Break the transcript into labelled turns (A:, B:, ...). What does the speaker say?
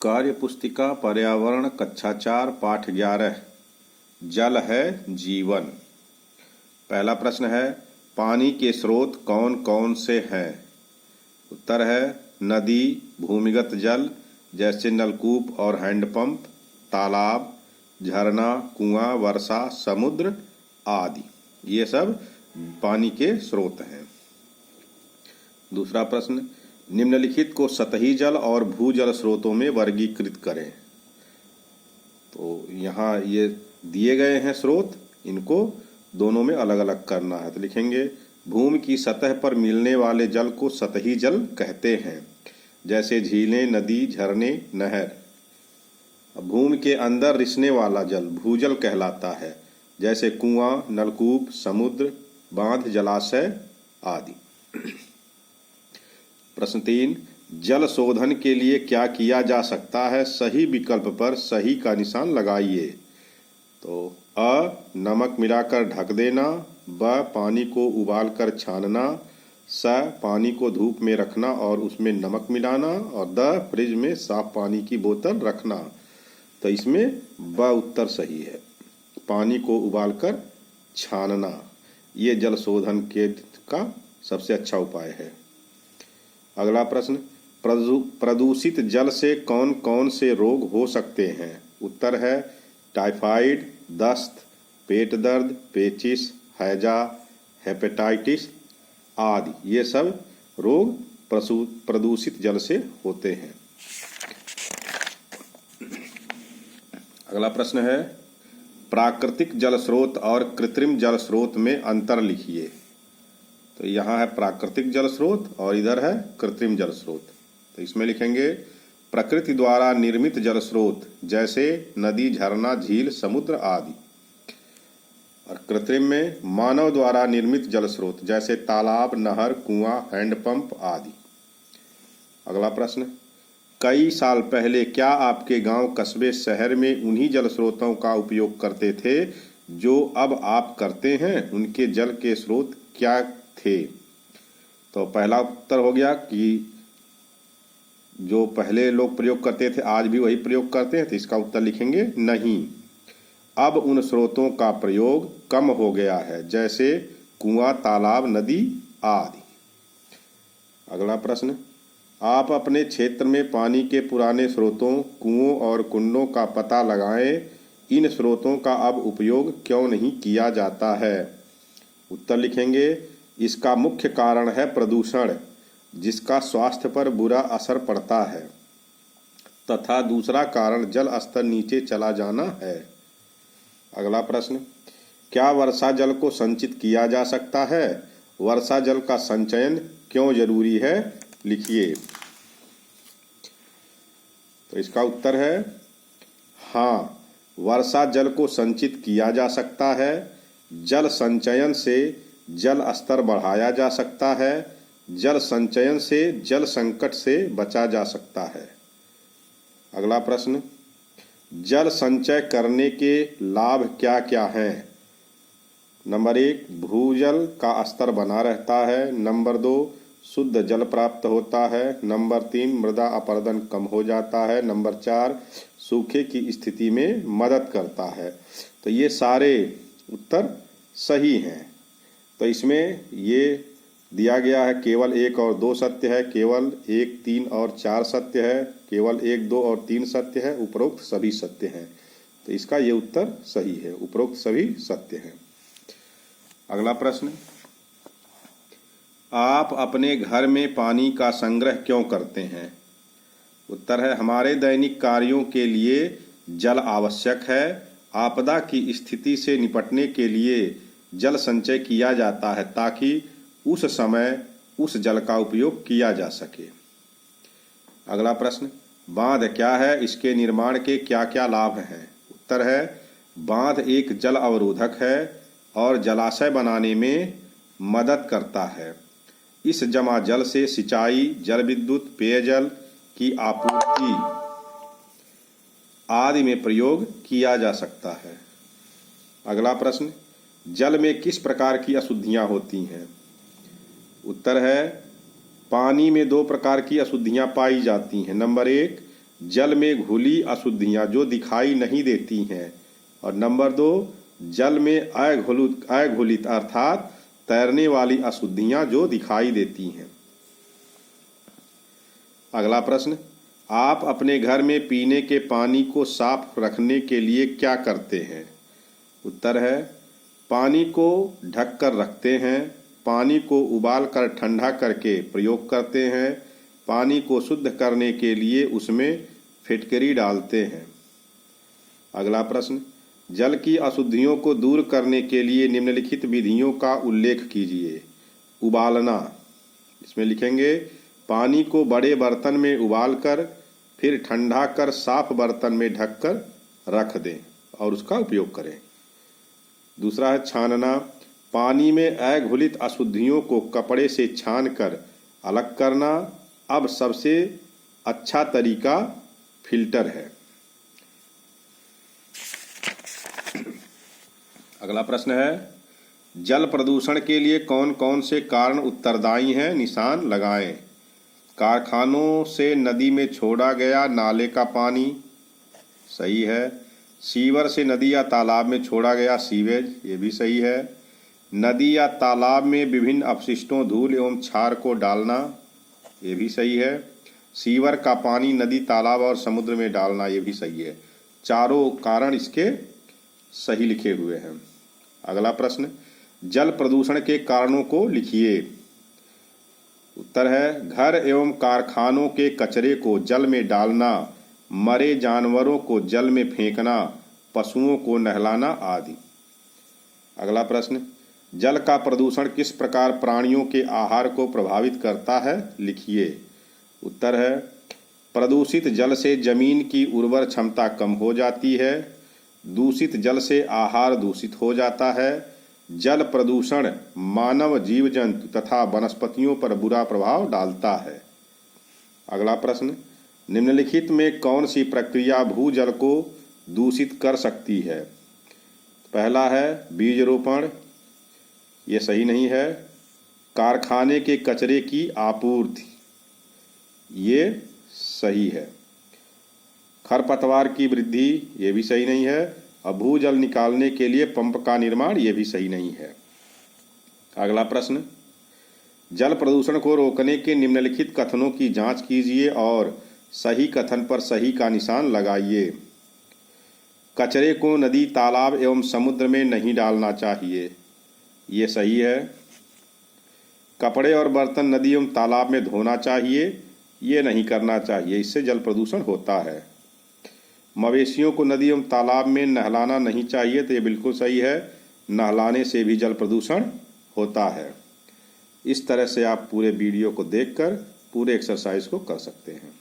A: कार्य पुस्तिका पर्यावरण कक्षा 4 पाठ 11 जल है जीवन। पहला प्रश्न है पानी के स्रोत कौन कौन से हैं। उत्तर है नदी, भूमिगत जल जैसे नलकूप और हैंडपंप, तालाब, झरना, कुआं, वर्षा, समुद्र आदि, ये सब पानी के स्रोत हैं। दूसरा प्रश्न निम्नलिखित को सतही जल और भूजल स्रोतों में वर्गीकृत करें। तो यहाँ ये दिए गए हैं स्रोत, इनको दोनों में अलग अलग करना है। तो लिखेंगे भूमि की सतह पर मिलने वाले जल को सतही जल कहते हैं, जैसे झीलें, नदी, झरने, नहर। भूमि के अंदर रिसने वाला जल भूजल कहलाता है, जैसे कुआं, नलकूप, समुद्र, बांध, जलाशय आदि। प्रश्न 3 जल शोधन के लिए क्या किया जा सकता है। सही विकल्प पर सही का निशान लगाइए। तो अ नमक मिलाकर ढक देना, ब पानी को उबालकर छानना, स पानी को धूप में रखना और उसमें नमक मिलाना, और द फ्रिज में साफ पानी की बोतल रखना। तो इसमें ब उत्तर सही है, पानी को उबालकर छानना, ये जल शोधन के का सबसे अच्छा उपाय है। अगला प्रश्न प्रदूषित जल से कौन कौन से रोग हो सकते हैं। उत्तर है टाइफाइड, दस्त, पेट दर्द, पेचिश, हैजा, हेपेटाइटिस आदि, ये सब रोग प्रदूषित जल से होते हैं। अगला प्रश्न है प्राकृतिक जल स्रोत और कृत्रिम जल स्रोत में अंतर लिखिए। तो यहाँ है प्राकृतिक जल स्रोत और इधर है कृत्रिम जल स्रोत। तो इसमें लिखेंगे प्रकृति द्वारा निर्मित जल स्रोत जैसे नदी, झरना, झील, समुद्र आदि, और कृत्रिम में मानव द्वारा निर्मित जल स्रोत जैसे तालाब, नहर, कुआं, हैंडपंप आदि। अगला प्रश्न कई साल पहले क्या आपके गांव, कस्बे, शहर में उन्हीं जल स्रोतों का उपयोग करते थे जो अब आप करते हैं। उनके जल के स्रोत क्या थे। तो पहला उत्तर हो गया कि जो पहले लोग प्रयोग करते थे आज भी वही प्रयोग करते हैं। तो इसका उत्तर लिखेंगे नहीं, अब उन स्रोतों का प्रयोग कम हो गया है, जैसे कुआं, तालाब, नदी आदि। अगला प्रश्न आप अपने क्षेत्र में पानी के पुराने स्रोतों, कुओं और कुंडों का पता लगाएं। इन स्रोतों का अब उपयोग क्यों नहीं किया जाता है। उत्तर लिखेंगे इसका मुख्य कारण है प्रदूषण, जिसका स्वास्थ्य पर बुरा असर पड़ता है, तथा दूसरा कारण जल स्तर नीचे चला जाना है। अगला प्रश्न क्या वर्षा जल को संचित किया जा सकता है। वर्षा जल का संचयन क्यों जरूरी है, लिखिए। तो इसका उत्तर है हाँ, वर्षा जल को संचित किया जा सकता है। जल संचयन से जल स्तर बढ़ाया जा सकता है। जल संचयन से जल संकट से बचा जा सकता है। अगला प्रश्न जल संचय करने के लाभ क्या क्या हैं। नंबर 1 भूजल का स्तर बना रहता है। नंबर 2 शुद्ध जल प्राप्त होता है। नंबर 3 मृदा अपरदन कम हो जाता है। नंबर 4 सूखे की स्थिति में मदद करता है। तो ये सारे उत्तर सही हैं। तो इसमें ये दिया गया है केवल 1 और 2 सत्य है, केवल 1, 3 और 4 सत्य है, केवल 1, 2 और 3 सत्य है, उपरोक्त सभी सत्य हैं। तो इसका ये उत्तर सही है, उपरोक्त सभी सत्य हैं। अगला प्रश्न आप अपने घर में पानी का संग्रह क्यों करते हैं। उत्तर है हमारे दैनिक कार्यों के लिए जल आवश्यक है। आपदा की स्थिति से निपटने के लिए जल संचय किया जाता है ताकि उस समय उस जल का उपयोग किया जा सके। अगला प्रश्न बांध क्या है, इसके निर्माण के क्या क्या लाभ हैं। उत्तर है बांध एक जल अवरोधक है और जलाशय बनाने में मदद करता है। इस जमा जल से सिंचाई, जल विद्युत, पेयजल की आपूर्ति आदि में प्रयोग किया जा सकता है। अगला प्रश्न जल में किस प्रकार की अशुद्धियां होती हैं। उत्तर है पानी में 2 प्रकार की अशुद्धियां पाई जाती हैं। नंबर 1 जल में घुली अशुद्धियाँ जो दिखाई नहीं देती हैं। और नंबर 2, जल में अघुलित अर्थात तैरने वाली अशुद्धियाँ जो दिखाई देती हैं। अगला प्रश्न, आप अपने घर में पीने के पानी को साफ रखने के लिए क्या करते हैं? उत्तर है, पानी को ढककर रखते हैं, पानी को उबाल कर ठंडा करके प्रयोग करते हैं, पानी को शुद्ध करने के लिए उसमें फिटकरी डालते हैं। अगला प्रश्न, जल की अशुद्धियों को दूर करने के लिए निम्नलिखित विधियों का उल्लेख कीजिए। उबालना, इसमें लिखेंगे पानी को बड़े बर्तन में उबालकर फिर ठंडा कर साफ बर्तन में ढककर रख दें और उसका उपयोग करें। दूसरा है छानना, पानी में अघुलित अशुद्धियों को कपड़े से छानकर अलग करना अब सबसे अच्छा तरीका फिल्टर है। अगला प्रश्न है, जल प्रदूषण के लिए कौन कौन से कारण उत्तरदायी हैं? निशान लगाएं। कारखानों से नदी में छोड़ा गया नाले का पानी, सही है। सीवर से नदी या तालाब में छोड़ा गया सीवेज, ये भी सही है। नदी या तालाब में विभिन्न अपशिष्टों धूल एवं क्षार को डालना, ये भी सही है। सीवर का पानी नदी तालाब और समुद्र में डालना, ये भी सही है। चारों कारण इसके सही लिखे हुए हैं। अगला प्रश्न, जल प्रदूषण के कारणों को लिखिए। उत्तर है, घर एवं कारखानों के कचरे को जल में डालना, मरे जानवरों को जल में फेंकना, पशुओं को नहलाना आदि। अगला प्रश्न, जल का प्रदूषण किस प्रकार प्राणियों के आहार को प्रभावित करता है? लिखिए। उत्तर है, प्रदूषित जल से जमीन की उर्वर क्षमता कम हो जाती है, दूषित जल से आहार दूषित हो जाता है, जल प्रदूषण मानव जीव जंतु तथा वनस्पतियों पर बुरा प्रभाव डालता है। अगला प्रश्न, निम्नलिखित में कौन सी प्रक्रिया भूजल को दूषित कर सकती है? पहला है बीज रोपण, ये सही नहीं है। कारखाने के कचरे की आपूर्ति, ये सही है। खरपतवार की वृद्धि, ये भी सही नहीं है। और भूजल निकालने के लिए पंप का निर्माण, ये भी सही नहीं है। अगला प्रश्न, जल प्रदूषण को रोकने के निम्नलिखित कथनों की जांच कीजिए और सही कथन पर सही का निशान लगाइए। कचरे को नदी तालाब एवं समुद्र में नहीं डालना चाहिए, ये सही है। कपड़े और बर्तन नदी एवं तालाब में धोना चाहिए, ये नहीं करना चाहिए, इससे जल प्रदूषण होता है। मवेशियों को नदी एवं तालाब में नहलाना नहीं चाहिए, तो ये बिल्कुल सही है। नहलाने से भी जल प्रदूषण होता है। इस तरह से आप पूरे वीडियो को देखकर पूरे एक्सरसाइज को कर सकते हैं।